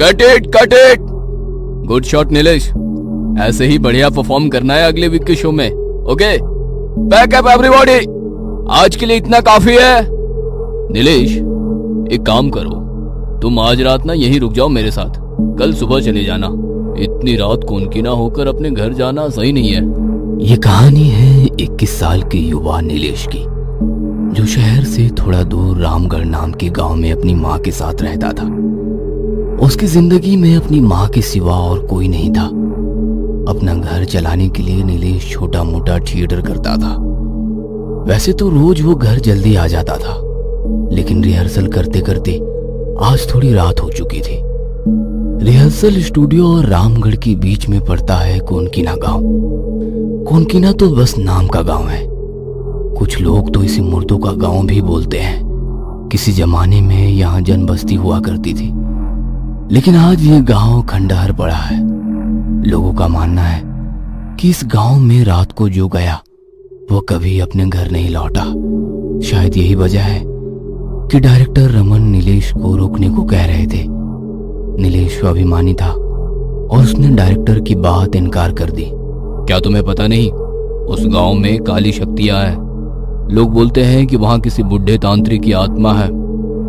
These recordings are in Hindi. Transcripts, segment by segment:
Cut it. Good shot Nilesh, ऐसे ही बढ़िया परफॉर्म करना है अगले वीक के शो में। ओके, बैक अप एवरीबॉडी, आज के लिए इतना काफी है। नीलेश, एक काम करो, तुम आज रात ना यहीं रुक जाओ मेरे साथ, कल सुबह चले जाना। इतनी रात कोनकीना होकर अपने घर जाना सही नहीं है। ये कहानी है 21 साल के युवा नीलेश की, जो शहर से थोड़ा दूर रामगढ़ नाम के गांव में अपनी माँ के साथ रहता था। उसकी जिंदगी में अपनी माँ के सिवा और कोई नहीं था। अपना घर चलाने के लिए नीलेश छोटा मोटा थिएटर करता था। वैसे तो रोज वो घर जल्दी आ जाता था, लेकिन रिहर्सल करते करते आज थोड़ी रात हो चुकी थी। रिहर्सल स्टूडियो और रामगढ़ के बीच में पड़ता है कोनकीना गांव। कोनकीना तो बस नाम का गांव है, कुछ लोग तो इसे मुर्दों का गांव भी बोलते हैं। किसी जमाने में यहाँ जनबस्ती हुआ करती थी, लेकिन आज ये गांव खंडहर पड़ा है। लोगों का मानना है कि इस गांव में रात को जो गया वो कभी अपने घर नहीं लौटा। शायद यही वजह है कि डायरेक्टर रमन नीलेश को रोकने को कह रहे थे। नीलेश स्वाभिमानी था और उसने डायरेक्टर की बात इनकार कर दी। क्या तुम्हें पता नहीं, उस गांव में काली शक्तियां है। लोग बोलते हैं कि वहां किसी बुढ़े तांत्रिक की आत्मा है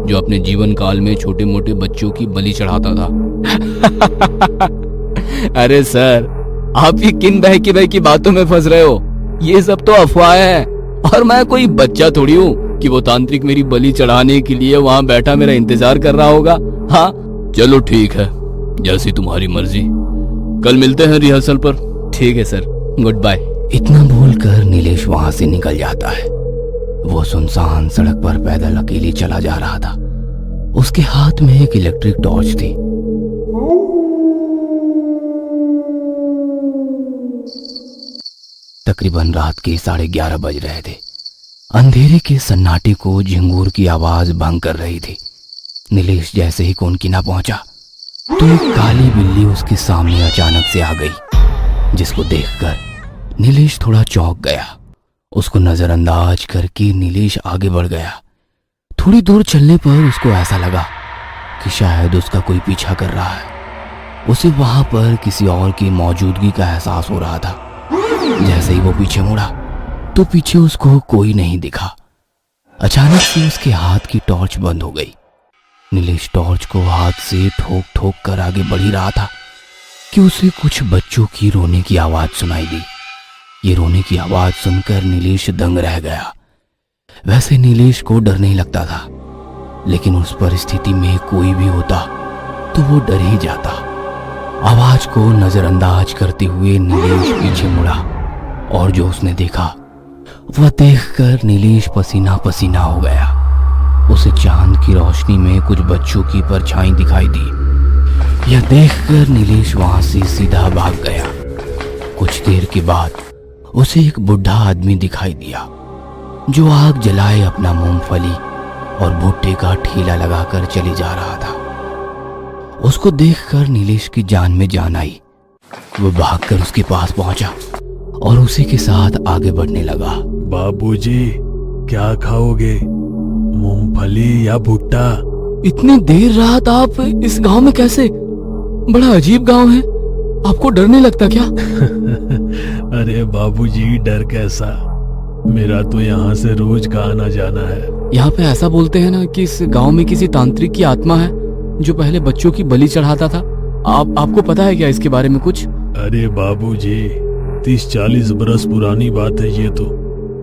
जो अपने जीवन काल में छोटे मोटे बच्चों की बलि चढ़ाता था। अरे सर, आप ये किन बहकी की बातों में फंस रहे हो? ये सब तो अफवाहें हैं, और मैं कोई बच्चा थोड़ी हूँ कि वो तांत्रिक मेरी बलि चढ़ाने के लिए वहां बैठा मेरा इंतजार कर रहा होगा। हाँ चलो ठीक है, जैसी तुम्हारी मर्जी, कल मिलते हैं रिहर्सल पर। ठीक है सर, गुड बाय। इतना बोलकर नीलेश वहां से निकल जाता है। वो सुनसान सड़क पर पैदल अकेले चला जा रहा था। उसके हाथ में एक इलेक्ट्रिक टॉर्च थी। तकरीबन रात के 11:30 बज रहे थे। अंधेरे के सन्नाटे को झिंगूर की आवाज भंग कर रही थी। नीलेश जैसे ही कोनकीना पहुंचा तो एक काली बिल्ली उसके सामने अचानक से आ गई, जिसको देखकर नीलेश थोड़ा चौंक गया। उसको नजरअंदाज करके नीलेश आगे बढ़ गया। थोड़ी दूर चलने पर उसको ऐसा लगा कि शायद उसका कोई पीछा कर रहा है। उसे वहां पर किसी और की मौजूदगी का एहसास हो रहा था। जैसे ही वो पीछे मुड़ा तो पीछे उसको कोई नहीं दिखा। अचानक से उसके हाथ की टॉर्च बंद हो गई। नीलेश टॉर्च को हाथ से ठोक ठोक कर आगे बढ़ ही रहा था कि उसे कुछ बच्चों की रोने की आवाज सुनाई दी। ये रोने की आवाज सुनकर नीलेश दंग रह गया। वैसे नीलेश को डर नहीं लगता था, लेकिन उस परिस्थिति में कोई भी होता तो वो डर ही जाता। आवाज को नजरअंदाज करते हुए नीलेश पीछे मुड़ा, और जो उसने देखा वह देखकर नीलेश पसीना पसीना हो गया। उसे चांद की रोशनी में कुछ बच्चों की परछाई दिखाई दी। यह देखकर नीलेश वहां से सीधा भाग गया। कुछ देर के बाद उसे एक बुढ़ा आदमी दिखाई दिया, जो आग जलाए अपना मूंगफली और भुट्टे का ठेला लगाकर चले जा रहा था। उसको देखकर नीलेश की जान में जान आई। वो भागकर उसके पास पहुंचा और उसी के साथ आगे बढ़ने लगा। बाबूजी, क्या खाओगे, मूंगफली या भुट्टा? इतनी देर रात आप इस गांव में कैसे? बड़ा अजीब गांव है, आपको डर नहीं लगता क्या? अरे बाबूजी, डर कैसा, मेरा तो यहाँ से रोज का आना जाना है। यहाँ पे ऐसा बोलते हैं ना कि इस गांव में किसी तांत्रिक की आत्मा है जो पहले बच्चों की बलि चढ़ाता था। आपको पता है क्या इसके बारे में कुछ? अरे बाबूजी, 30-40 बरस पुरानी बात है ये तो।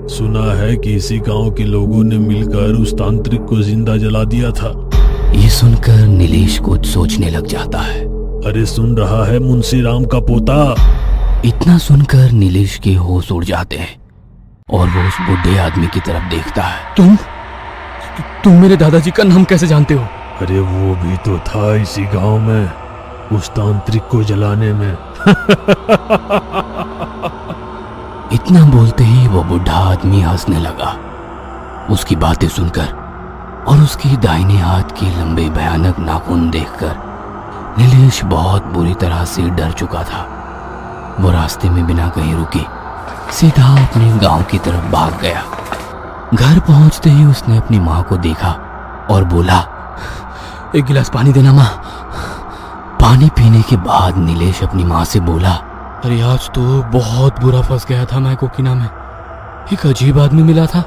सुना है कि इसी गांव के लोगों ने मिलकर उस तांत्रिक को जिंदा जला दिया था। ये सुनकर नीलेश कुछ सोचने लग जाता है। अरे सुन रहा है, मुंशी राम का पोता। इतना सुनकर नीलेश के होश उड़ जाते हैं और वो उस बुढ़े आदमी की तरफ देखता है। तुम मेरे दादाजी का नाम कैसे जानते हो? अरे वो भी तो था इसी गांव में, उस तांत्रिक को जलाने में। इतना बोलते ही वो बुढ़ा आदमी हंसने लगा उसकी बातें सुनकर, और उसकी दाहिने हाथ के लंबे भयानक नाखून देखकर नीलेश बहुत बुरी तरह से डर चुका था। वो रास्ते में बिना कहीं रुके सीधा अपने गांव की तरफ भाग गया। घर पहुंचते ही उसने अपनी माँ को देखा और बोला, एक गिलास पानी देना माँ, पानी पीने के बाद नीलेश अपनी माँ से बोला, अरे आज तो बहुत बुरा फंस गया था मैं कोकिना में। एक अजीब आदमी मिला था।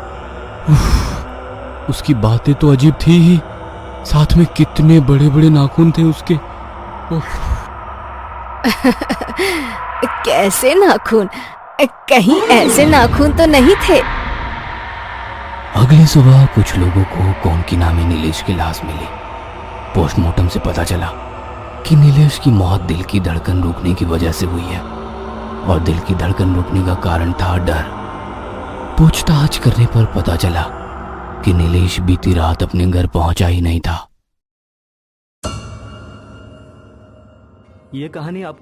उसकी बातें तो अजीब थी ही, साथ में कितने बड़े बड़े नाखून थे उसके। कैसे नाखून? कहीं ऐसे नाखून तो नहीं थे? अगली सुबह कुछ लोगों को कोनकिना में नीलेश की लाश मिली। पोस्टमार्टम से पता चला कि नीलेश की मौत दिल की धड़कन रुकने की वजह से हुई है और दिल की धड़कन रुकने का कारण था डर। पूछताछ करने पर पता चला कि नीलेश बीती रात अपने घर पहुंचा ही नहीं था। ये कहानी आपको